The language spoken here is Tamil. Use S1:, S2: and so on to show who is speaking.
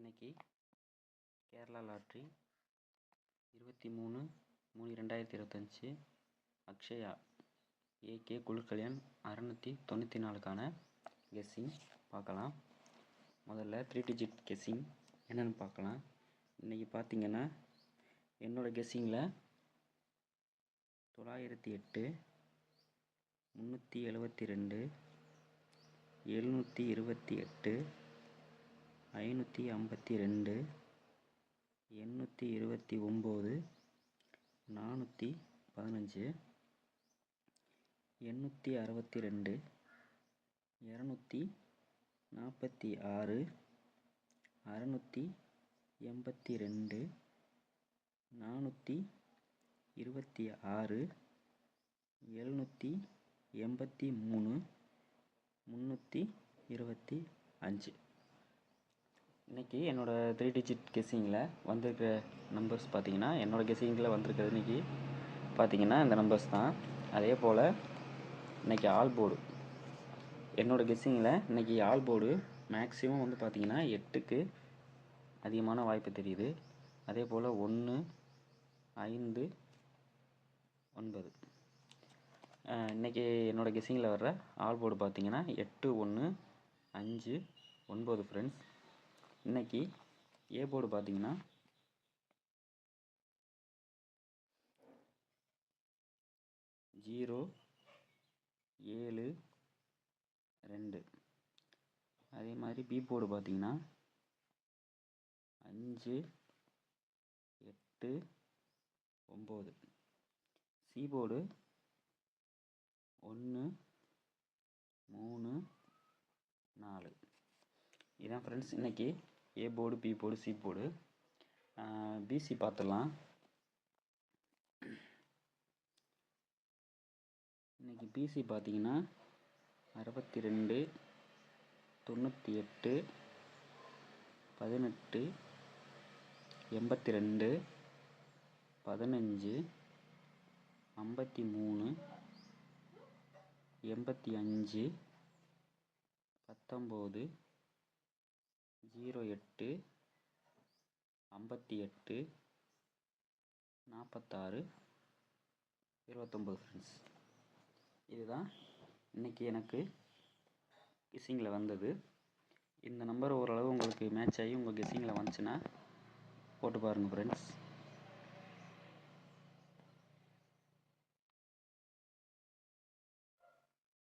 S1: இன்னைக்கு கேரளா லாட்ரி 23/3/2025 அக்ஷயா ஏகே குழுக்கல்யாண் 694க்கான கெஸ்ஸிங் பார்க்கலாம். முதல்ல 3 டிஜிட் கெஸ்ஸிங் என்னென்னு பார்க்கலாம். இன்றைக்கி பார்த்தீங்கன்னா என்னோடய கெஸ்ஸிங்கில் 908, 372, 728, 552, 829, 415, 862, 246, 682, 426, 783, 325. இன்றைக்கி என்னோடய 3 டிஜிட் கெஸ்ஸிங்கில் வந்திருக்கிற நம்பர்ஸ் பார்த்தீங்கன்னா, என்னோடய கெஸ்ஸிங்கில் வந்திருக்கிறது இன்றைக்கி பார்த்தீங்கன்னா இந்த நம்பர்ஸ் தான். அதே போல் இன்றைக்கி ஆல் போர்டு என்னோடய கெஸ்ஸிங்கில் இன்றைக்கி ஆல் போர்டு மேக்ஸிமம் வந்து பார்த்திங்கன்னா 8க்கு அதிகமான வாய்ப்பு தெரியுது. அதே போல் 1, 5, 9. இன்றைக்கி என்னோடய கெஸ்ஸிங்கில் வர்ற ஆல் போர்டு பார்த்திங்கன்னா 8, 1, 5, 9 ஃப்ரெண்ட்ஸ். இன்றைக்கி ஏ போர்டு பார்த்தீங்கன்னா 0, 7, 2. அதே மாதிரி பி போர்டு பார்த்தீங்கன்னா 5, 8, 9. C board 1, 3, 4. இதான் ஃப்ரெண்ட்ஸ் இன்றைக்கி A board, B board, C board. பிசி பார்த்துடலாம். இன்றைக்கி பிசி பார்த்தீங்கன்னா 62, 98, 18, 82, 15, 53, 85, 19, 08, 58, 46, 29 ஃப்ரெண்ட்ஸ். இதுதான் இன்றைக்கி எனக்கு கெஸ்ஸிங்கில் வந்தது. இந்த நம்பர் ஓரளவு உங்களுக்கு மேட்ச் ஆகி உங்கள் கெஸ்ஸிங்கில் வந்துச்சுன்னா போட்டு பாருங்கள் ஃப்ரெண்ட்ஸ்.